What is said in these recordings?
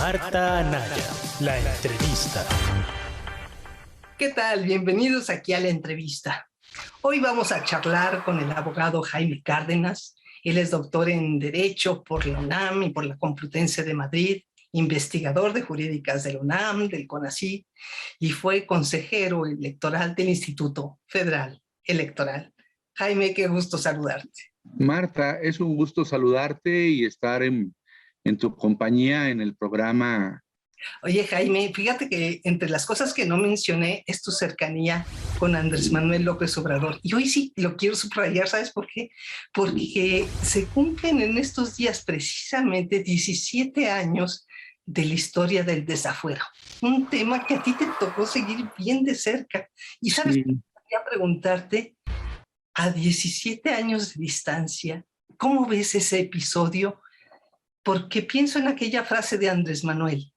Marta Anaya, la entrevista. ¿Qué tal? Bienvenidos aquí a la entrevista. Hoy vamos a charlar con el abogado Jaime Cárdenas. Él es doctor en Derecho por la UNAM y por la Complutense de Madrid, investigador de jurídicas de la UNAM, del CONACYT, y fue consejero electoral del Instituto Federal Electoral. Jaime, qué gusto saludarte. Marta, es un gusto saludarte y estar en tu compañía en el programa. Oye, Jaime, fíjate que entre las cosas que no mencioné es tu cercanía con Andrés Manuel López Obrador. Y hoy sí lo quiero subrayar, ¿sabes por qué? Porque se cumplen en estos días precisamente 17 años de la historia del desafuero. Un tema que a ti te tocó seguir bien de cerca. Y sabes, Sí. quería preguntarte, a 17 años de distancia, ¿cómo ves ese episodio? Porque pienso en aquella frase de Andrés Manuel: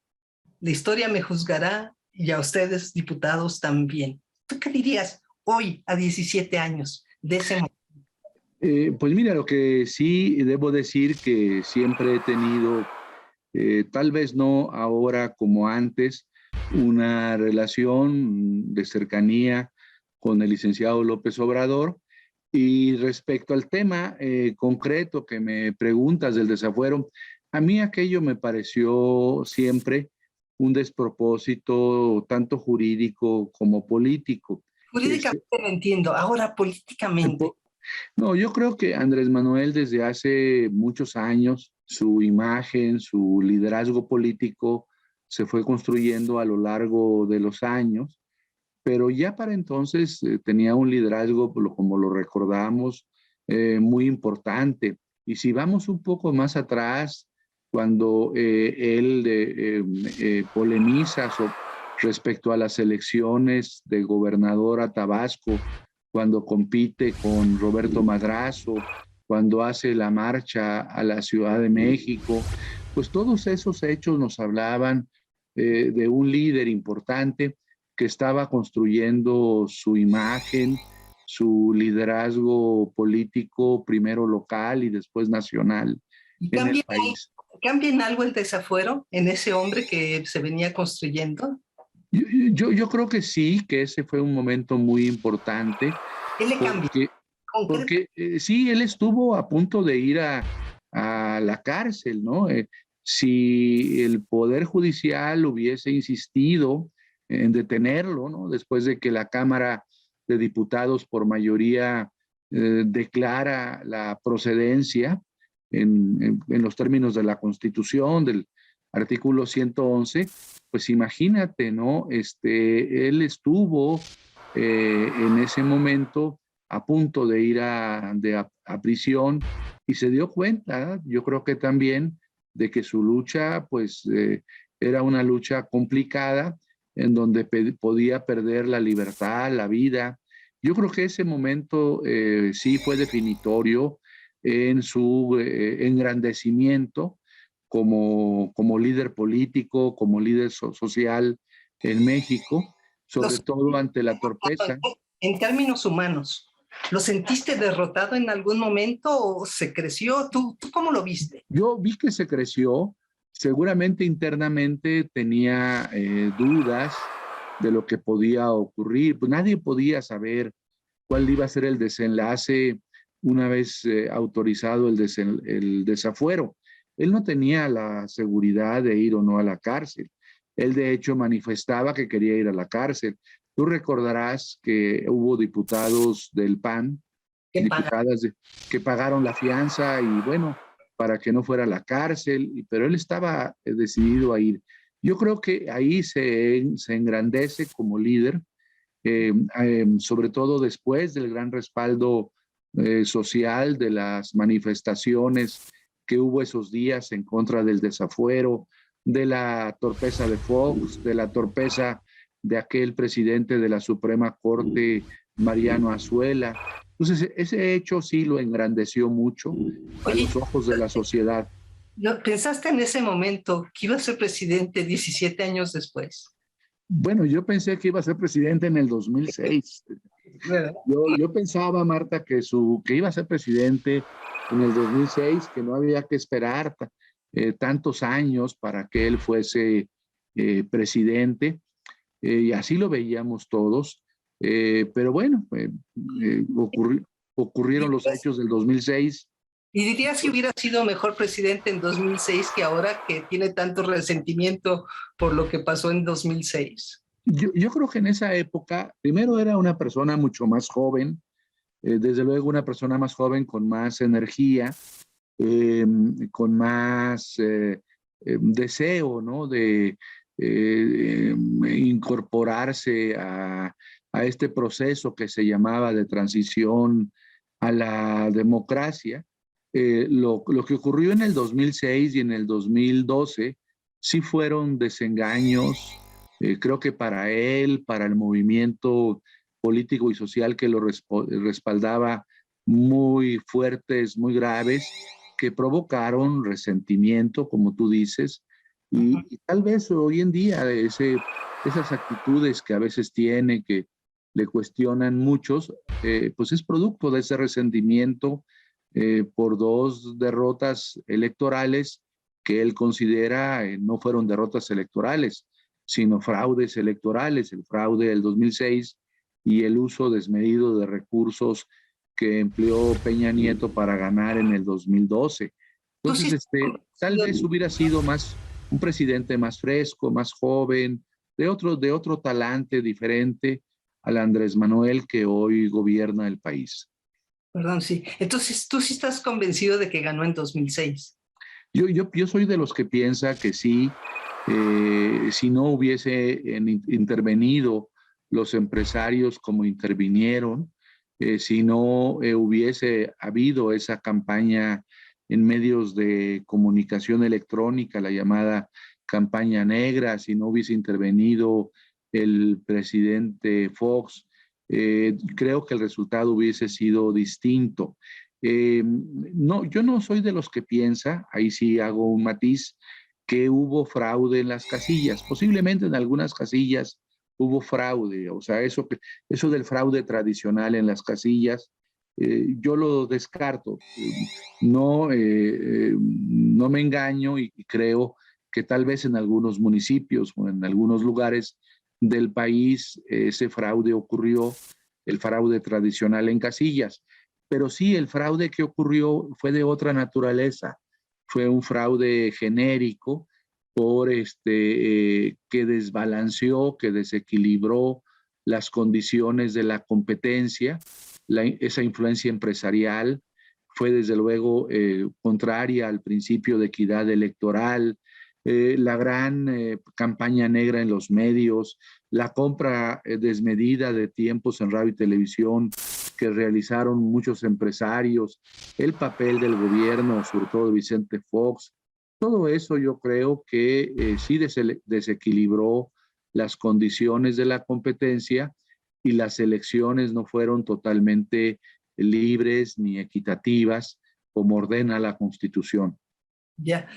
la historia me juzgará y a ustedes, diputados, también. ¿Tú qué dirías hoy, a 17 años, de ese momento? Pues mira, lo que sí debo decir que siempre he tenido, tal vez no ahora como antes, una relación de cercanía con el licenciado López Obrador. Y respecto al tema concreto que me preguntas del desafuero, a mí aquello me pareció siempre un despropósito, tanto jurídico como político. Jurídicamente lo entiendo, ahora políticamente. No, yo creo que Andrés Manuel desde hace muchos años, su imagen, su liderazgo político se fue construyendo a lo largo de los años, pero ya para entonces tenía un liderazgo, como lo recordamos, muy importante. Y si vamos un poco más atrás, cuando él polemiza respecto a las elecciones de gobernador a Tabasco, cuando compite con Roberto Madrazo, cuando hace la marcha a la Ciudad de México, pues todos esos hechos nos hablaban de un líder importante que estaba construyendo su imagen, su liderazgo político, primero local y después nacional ¿Y en el país. cambia en algo el desafuero en ese hombre que se venía construyendo? Yo creo que sí, que ese fue un momento muy importante, ¿Qué le cambió? porque, sí, él estuvo a punto de ir a la cárcel, ¿no? Si el Poder Judicial hubiese insistido en detenerlo, ¿no? Después de que la Cámara de Diputados por mayoría declara la procedencia en los términos de la Constitución, del artículo 111, pues imagínate, ¿no? Él estuvo en ese momento a punto de ir a prisión y se dio cuenta, yo creo que también, de que su lucha, pues, era una lucha complicada en donde podía perder la libertad, la vida. Yo creo que ese momento sí fue definitorio en su engrandecimiento como líder político, como líder social en México, sobre todo ante la torpeza. En términos humanos, ¿lo sentiste derrotado en algún momento o se creció? ¿Tú cómo lo viste? Yo vi que se creció, seguramente internamente tenía dudas de lo que podía ocurrir, pues nadie podía saber cuál iba a ser el desenlace una vez autorizado el desafuero. Él no tenía la seguridad de ir o no a la cárcel. Él de hecho manifestaba que quería ir a la cárcel. Tú recordarás que hubo diputados del PAN, diputadas que pagaron la fianza y bueno, para que no fuera a la cárcel, pero él estaba decidido a ir. Yo creo que ahí se engrandece como líder, sobre todo después del gran respaldo social de las manifestaciones que hubo esos días en contra del desafuero, de la torpeza de Fox, de la torpeza de aquel presidente de la Suprema Corte, Mariano Azuela. Entonces, ese hecho sí lo engrandeció mucho a los ojos de la sociedad. ¿Pensaste en ese momento que iba a ser presidente 17 años después? Bueno, yo pensé que iba a ser presidente en el 2006. Yo pensaba, Marta, que iba a ser presidente en el 2006, que no había que esperar tantos años para que él fuese presidente, y así lo veíamos todos, pero bueno, ocurrieron los hechos del 2006. ¿Y dirías que hubiera sido mejor presidente en 2006 que ahora, que tiene tanto resentimiento por lo que pasó en 2006? Yo creo que en esa época, primero era una persona mucho más joven, desde luego una persona más joven con más energía, con más deseo, ¿no? De incorporarse a este proceso que se llamaba de transición a la democracia. Lo que ocurrió en el 2006 y en el 2012 sí fueron desengaños, creo que para él, para el movimiento político y social que lo respaldaba, muy fuertes, muy graves, que provocaron resentimiento, como tú dices, y tal vez hoy en día esas actitudes que a veces tiene, que le cuestionan muchos, pues es producto de ese resentimiento por dos derrotas electorales que él considera no fueron derrotas electorales, sino fraudes electorales, el fraude del 2006 y el uso desmedido de recursos que empleó Peña Nieto para ganar en el 2012. Entonces, tal vez hubiera sido un presidente más fresco, más joven, de otro talante diferente al Andrés Manuel que hoy gobierna el país. Perdón, sí. Entonces, ¿tú sí estás convencido de que ganó en 2006? Yo soy de los que piensa que sí, si no hubiese intervenido los empresarios como intervinieron, si no hubiese habido esa campaña en medios de comunicación electrónica, la llamada campaña negra, si no hubiese intervenido el presidente Fox, creo que el resultado hubiese sido distinto. No, yo no soy de los que piensa, ahí sí hago un matiz, que hubo fraude en las casillas. Posiblemente en algunas casillas hubo fraude, o sea, eso del fraude tradicional en las casillas, yo lo descarto. No me engaño y creo que tal vez en algunos municipios o en algunos lugares del país ese fraude ocurrió, el fraude tradicional en casillas. Pero sí, el fraude que ocurrió fue de otra naturaleza. Fue un fraude genérico que desbalanceó, que desequilibró las condiciones de la competencia. Esa influencia empresarial fue desde luego contraria al principio de equidad electoral, la gran campaña negra en los medios, la compra desmedida de tiempos en radio y televisión que realizaron muchos empresarios, el papel del gobierno, sobre todo de Vicente Fox, todo eso yo creo que sí desequilibró las condiciones de la competencia y las elecciones no fueron totalmente libres ni equitativas como ordena la Constitución. Ya.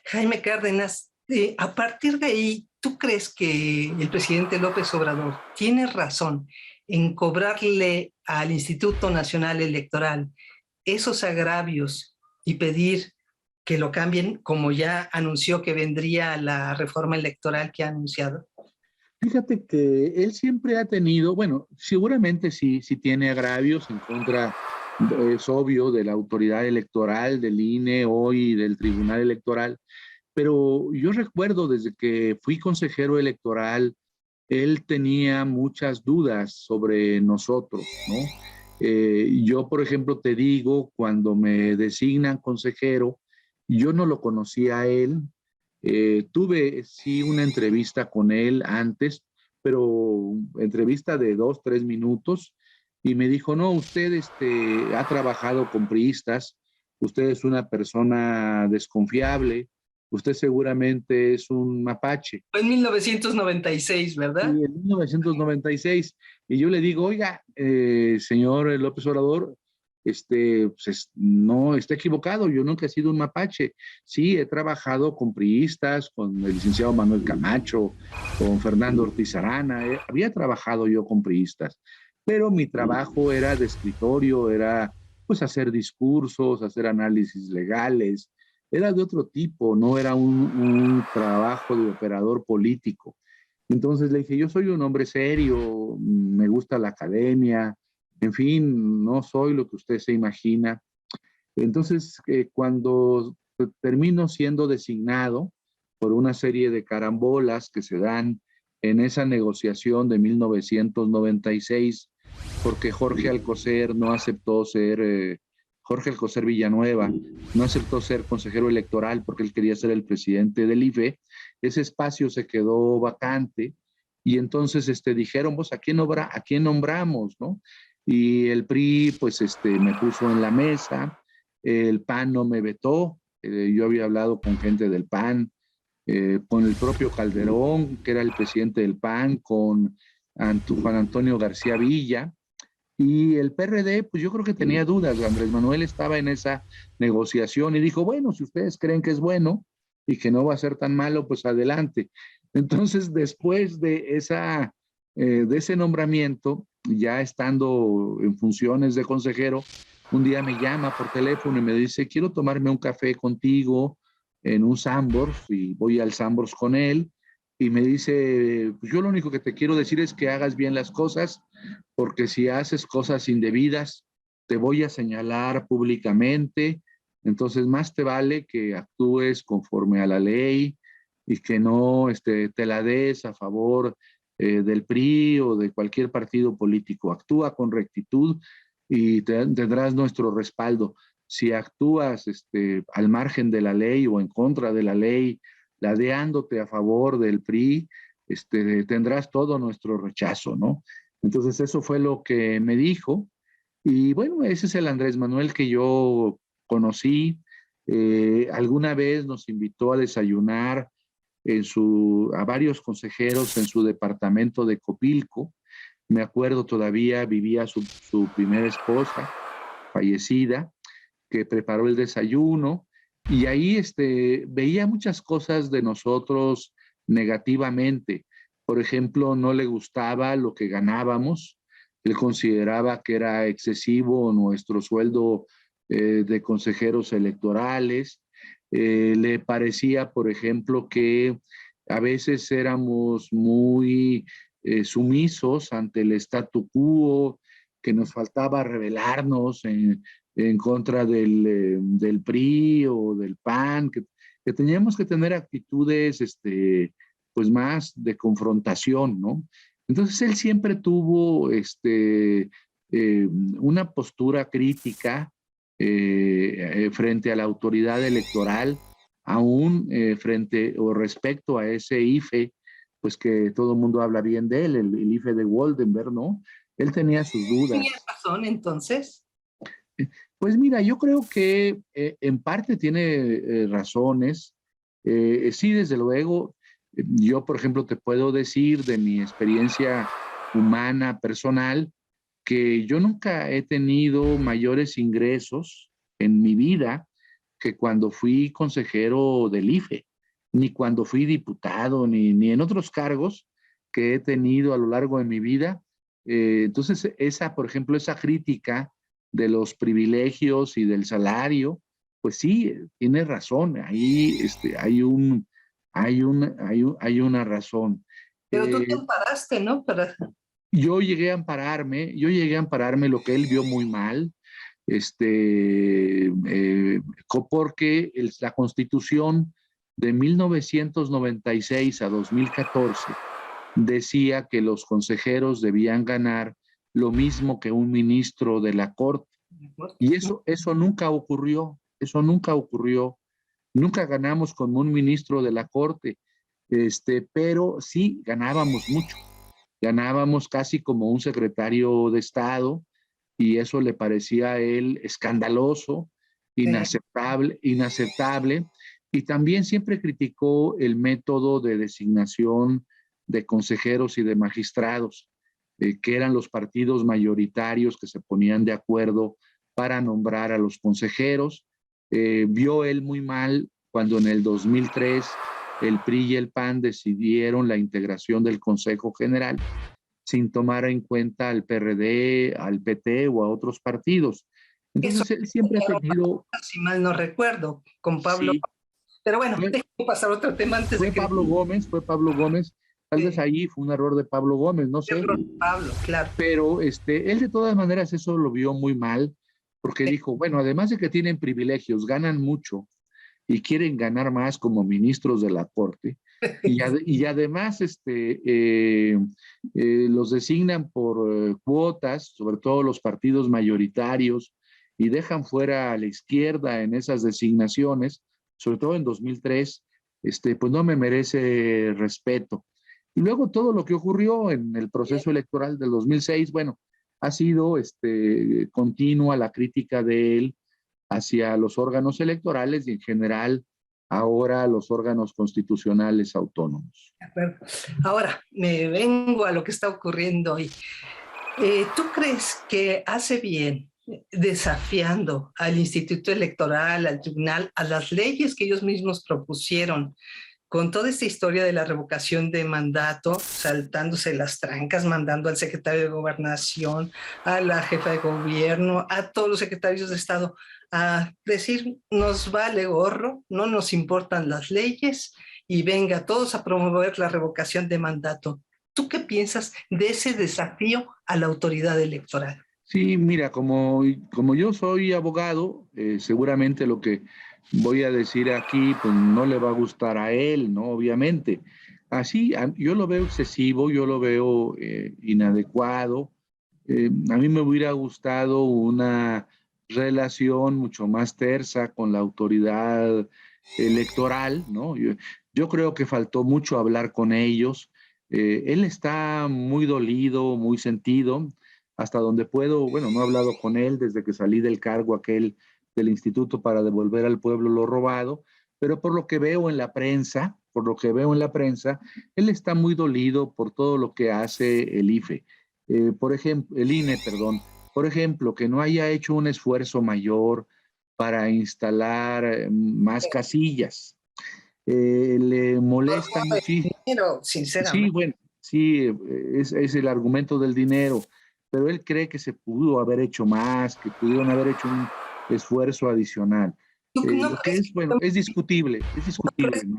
Jaime Cárdenas, a partir de ahí, ¿tú crees que el presidente López Obrador tiene razón en cobrarle al Instituto Nacional Electoral esos agravios y pedir que lo cambien, como ya anunció que vendría la reforma electoral que ha anunciado? Fíjate que él siempre ha tenido, bueno, seguramente sí tiene agravios en contra, es obvio, de la autoridad electoral, del INE hoy, del Tribunal Electoral, pero yo recuerdo desde que fui consejero electoral, él tenía muchas dudas sobre nosotros, ¿no? Yo, por ejemplo, te digo, cuando me designan consejero, yo no lo conocía a él. Tuve sí una entrevista con él antes, pero entrevista de 2, 3 minutos, y me dijo, no, usted ha trabajado con priistas, usted es una persona desconfiable, usted seguramente es un mapache. Fue en 1996, ¿verdad? Sí, en 1996. Y yo le digo, oiga, señor López Obrador, pues no está equivocado, yo nunca he sido un mapache. Sí, he trabajado con priistas, con el licenciado Manuel Camacho, con Fernando Ortiz Arana, había trabajado yo con priistas, pero mi trabajo era de escritorio, era pues hacer discursos, hacer análisis legales, era de otro tipo, no era un trabajo de operador político. Entonces le dije, yo soy un hombre serio, me gusta la academia, en fin, no soy lo que usted se imagina. Entonces, cuando termino siendo designado por una serie de carambolas que se dan en esa negociación de 1996, porque Jorge Alcocer no aceptó ser, Jorge Alcocer Villanueva, no aceptó ser consejero electoral porque él quería ser el presidente del IFE, ese espacio se quedó vacante y entonces dijeron, pues, ¿a quién nombramos, no? Y el PRI, pues, me puso en la mesa, el PAN no me vetó, yo había hablado con gente del PAN, con el propio Calderón, que era el presidente del PAN, con Juan Antonio García Villa, y el PRD, pues yo creo que tenía dudas. Andrés Manuel estaba en esa negociación y dijo, bueno, si ustedes creen que es bueno y que no va a ser tan malo, pues adelante. Entonces, después de ese nombramiento, ya estando en funciones de consejero, un día me llama por teléfono y me dice, quiero tomarme un café contigo en un Sambors, y voy al Sambors con él, y me dice, pues yo lo único que te quiero decir es que hagas bien las cosas, porque si haces cosas indebidas, te voy a señalar públicamente, entonces más te vale que actúes conforme a la ley y que no te la des a favor del PRI o de cualquier partido político. Actúa con rectitud y tendrás nuestro respaldo. Si actúas al margen de la ley o en contra de la ley, ladeándote a favor del PRI, tendrás todo nuestro rechazo, ¿no? Entonces eso fue lo que me dijo. Y bueno, ese es el Andrés Manuel que yo conocí. Alguna vez nos invitó a desayunar a varios consejeros en su departamento de Copilco. Me acuerdo todavía, vivía su primera esposa, fallecida, que preparó el desayuno. Y ahí veía muchas cosas de nosotros negativamente. Por ejemplo, no le gustaba lo que ganábamos. Él consideraba que era excesivo nuestro sueldo de consejeros electorales. Le parecía, por ejemplo, que a veces éramos muy sumisos ante el statu quo, que nos faltaba rebelarnos en contra del PRI o del PAN, que teníamos que tener actitudes pues más de confrontación, ¿no? Entonces él siempre tuvo una postura crítica frente a la autoridad electoral, aún frente o respecto a ese IFE, pues que todo el mundo habla bien de él, el IFE de Woldenberg, ¿no? Él tenía sus dudas. ¿Tenía razón entonces? Pues mira, yo creo que en parte tiene razones. Sí, desde luego, yo por ejemplo te puedo decir de mi experiencia humana, personal, que yo nunca he tenido mayores ingresos en mi vida que cuando fui consejero del IFE, ni cuando fui diputado, ni en otros cargos que he tenido a lo largo de mi vida. Entonces, por ejemplo, esa crítica de los privilegios y del salario, pues sí, tiene razón, ahí hay una razón. Pero tú te amparaste, ¿no? Yo llegué a ampararme lo que él vio muy mal, porque la Constitución de 1996 a 2014 decía que los consejeros debían ganar lo mismo que un ministro de la Corte. Y eso nunca ocurrió, Nunca ganamos como un ministro de la Corte, pero sí ganábamos mucho. Ganábamos casi como un secretario de Estado y eso le parecía a él escandaloso, inaceptable. Y también siempre criticó el método de designación de consejeros y de magistrados, que eran los partidos mayoritarios que se ponían de acuerdo para nombrar a los consejeros. Vio él muy mal cuando en el 2003 el PRI y el PAN decidieron la integración del Consejo General sin tomar en cuenta al PRD, al PT o a otros partidos. Eso, Entonces, él siempre ha tenido, si mal no recuerdo, con Pablo. sí, Pero bueno, fue, déjame pasar a otro tema antes de que... Fue Pablo Gómez, tal vez ahí fue un error de Pablo Gómez, no sé, Pablo, claro. pero él de todas maneras eso lo vio muy mal, porque dijo, bueno, además de que tienen privilegios, ganan mucho y quieren ganar más como ministros de la Corte, y además los designan por cuotas, sobre todo los partidos mayoritarios, y dejan fuera a la izquierda en esas designaciones, sobre todo en 2003, pues no me merece respeto. Y luego todo lo que ocurrió en el proceso electoral del 2006, bueno, ha sido continua la crítica de él hacia los órganos electorales y en general ahora los órganos constitucionales autónomos. De acuerdo. Ahora, me vengo a lo que está ocurriendo hoy. ¿Tú crees que hace bien desafiando al Instituto Electoral, al Tribunal, a las leyes que ellos mismos propusieron, con toda esta historia de la revocación de mandato, saltándose las trancas, mandando al secretario de Gobernación, a la jefa de gobierno, a todos los secretarios de Estado, a decir, nos vale gorro, no nos importan las leyes y venga todos a promover la revocación de mandato? ¿Tú qué piensas de ese desafío a la autoridad electoral? Sí, mira, como yo soy abogado, seguramente lo que voy a decir aquí, pues no le va a gustar a él, ¿no? Obviamente. Así, yo lo veo excesivo, yo lo veo inadecuado. A mí me hubiera gustado una relación mucho más tersa con la autoridad electoral, ¿no? Yo creo que faltó mucho hablar con ellos. Él está muy dolido, muy sentido hasta donde puedo, bueno, no he hablado con él desde que salí del cargo aquel del instituto para devolver al pueblo lo robado, pero por lo que veo en la prensa, él está muy dolido por todo lo que hace el IFE. Por ejemplo, el INE, perdón, por ejemplo, que no haya hecho un esfuerzo mayor para instalar más casillas. Le molesta muchísimo. Dinero, Sí, sinceramente. bueno, sí, es el argumento del dinero, pero él cree que se pudo haber hecho más, que pudieron haber hecho un esfuerzo adicional. ¿Tú no Lo que crees es, bueno, es discutible, ¿no?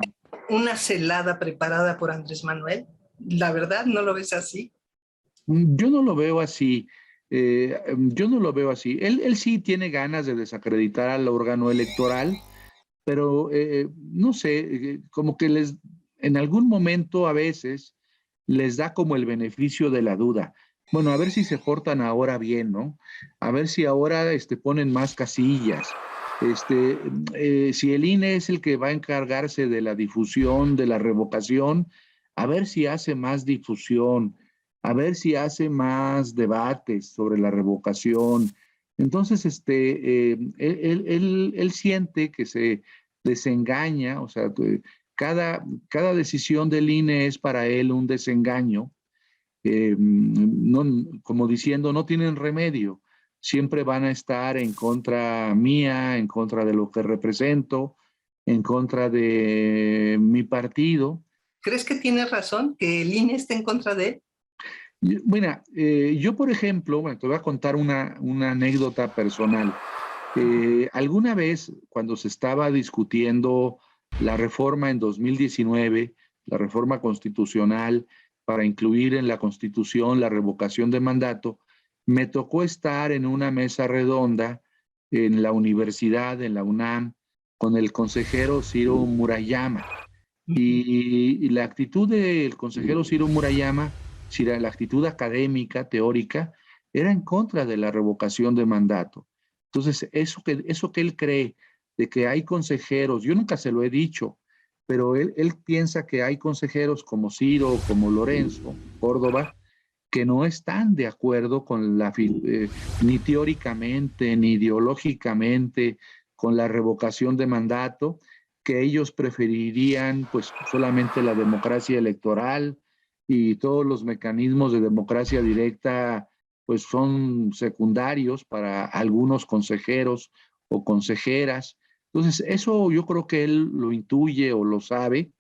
una celada preparada por Andrés Manuel? La verdad, ¿no lo ves así? Yo no lo veo así, yo no lo veo así. Él sí tiene ganas de desacreditar al órgano electoral, pero no sé, como que en algún momento a veces les da como el beneficio de la duda. Bueno, a ver si se portan ahora bien, ¿no? A ver si ahora ponen más casillas. Si el INE es el que va a encargarse de la difusión, de la revocación, a ver si hace más difusión, a ver si hace más debates sobre la revocación. Entonces, él siente que se desengaña, o sea, cada decisión del INE es para él un desengaño, no, como diciendo, no tienen remedio, siempre van a estar en contra mía, en contra de lo que represento, en contra de mi partido. ¿Crees que tiene razón, que el INE está en contra de él? Mira, yo por ejemplo, bueno, te voy a contar una anécdota personal. Alguna vez, cuando se estaba discutiendo la reforma en 2019, la reforma constitucional para incluir en la Constitución la revocación de mandato, me tocó estar en una mesa redonda en la universidad, en la UNAM, con el consejero Ciro Murayama. Y la actitud del consejero Ciro Murayama, la actitud académica, teórica, era en contra de la revocación de mandato. Entonces, eso que él cree de que hay consejeros, yo nunca se lo he dicho, pero él piensa que hay consejeros como Ciro, como Lorenzo, Córdoba, que no están de acuerdo con ni teóricamente, ni ideológicamente, con la revocación de mandato, que ellos preferirían pues solamente la democracia electoral y todos los mecanismos de democracia directa pues son secundarios para algunos consejeros o consejeras. Entonces, eso yo creo que él lo intuye o lo sabe,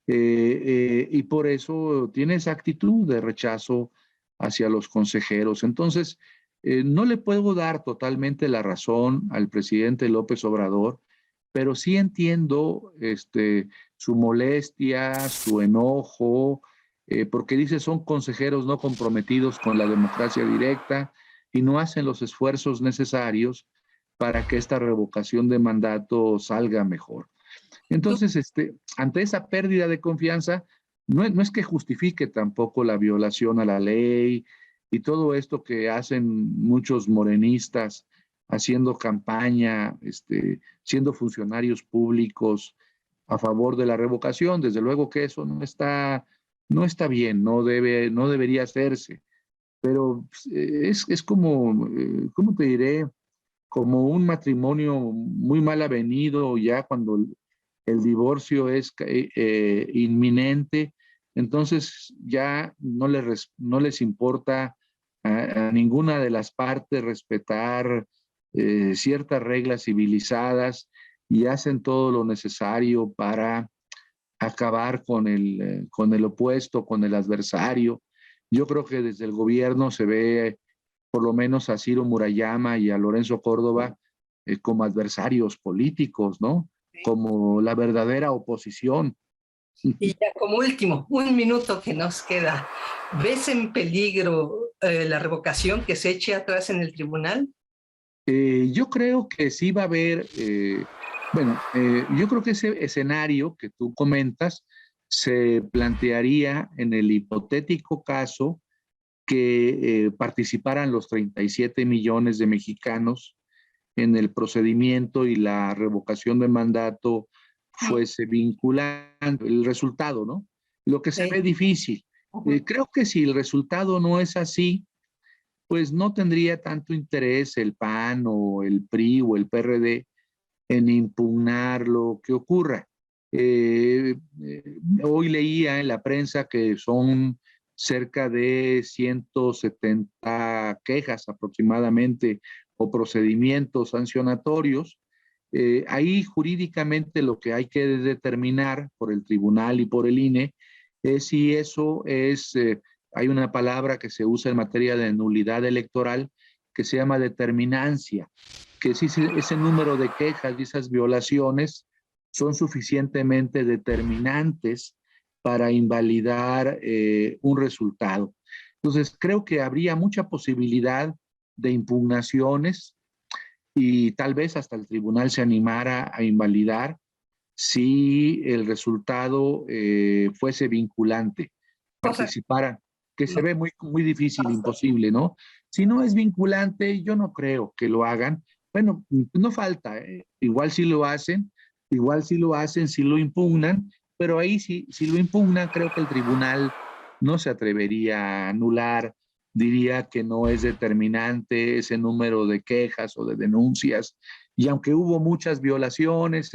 y por eso tiene esa actitud de rechazo hacia los consejeros. Entonces, No le puedo dar totalmente la razón al presidente López Obrador, pero sí entiendo su molestia, su enojo, porque dice son consejeros no comprometidos con la democracia directa y no hacen los esfuerzos necesarios para que esta revocación de mandato salga mejor. Entonces, ante esa pérdida de confianza, no es que justifique tampoco la violación a la ley y todo esto que hacen muchos morenistas haciendo campaña, siendo funcionarios públicos a favor de la revocación. Desde luego que eso no está bien, no debería hacerse, pero es como, ¿cómo te diré? Como un matrimonio muy mal avenido ya cuando el divorcio es inminente, entonces ya no les importa a ninguna de las partes respetar ciertas reglas civilizadas y hacen todo lo necesario para acabar con el opuesto, con el adversario. Yo creo que desde el gobierno se ve por lo menos a Ciro Murayama y a Lorenzo Córdoba como adversarios políticos, ¿no? Como la verdadera oposición. Y ya como último, un minuto que nos queda, ¿ves en peligro la revocación que se eche atrás en el tribunal? Yo creo que sí va a haber, yo creo que ese escenario que tú comentas se plantearía en el hipotético caso que participaran los 37 millones de mexicanos en el procedimiento y la revocación de mandato fuese vinculante, el resultado, ¿no? Lo que se ve difícil. Creo que si el resultado no es así, pues no tendría tanto interés el PAN o el PRI o el PRD en impugnar lo que ocurra. Hoy leía en la prensa que son cerca de 170 quejas aproximadamente o procedimientos sancionatorios. Ahí jurídicamente lo que hay que determinar por el tribunal y por el INE es si eso es, hay una palabra que se usa en materia de nulidad electoral que se llama determinancia, que si ese número de quejas y esas violaciones son suficientemente determinantes para invalidar un resultado. Entonces, creo que habría mucha posibilidad de impugnaciones y tal vez hasta el tribunal se animara a invalidar si el resultado fuese vinculante, participaran, que se ve muy, muy difícil, imposible, ¿no? Si no es vinculante, yo no creo que lo hagan. Bueno, no falta, igual si lo hacen, si lo impugnan, pero ahí si lo impugnan, creo que el tribunal no se atrevería a anular, diría que no es determinante ese número de quejas o de denuncias, y aunque hubo muchas violaciones,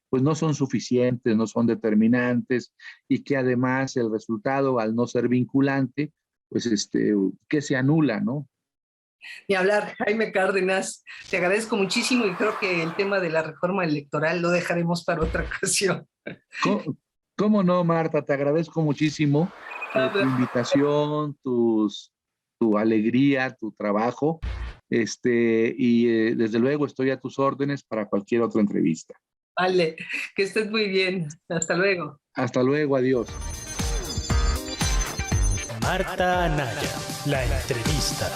pues no son suficientes, no son determinantes, y que además el resultado, al no ser vinculante, pues que se anula, ¿no? Ni hablar, Jaime Cárdenas, te agradezco muchísimo y creo que el tema de la reforma electoral lo dejaremos para otra ocasión. ¿Cómo no, Marta? Te agradezco muchísimo tu invitación, tu alegría, tu trabajo, y desde luego estoy a tus órdenes para cualquier otra entrevista. Vale, que estés muy bien. Hasta luego. Hasta luego, adiós. Marta Anaya, la entrevista.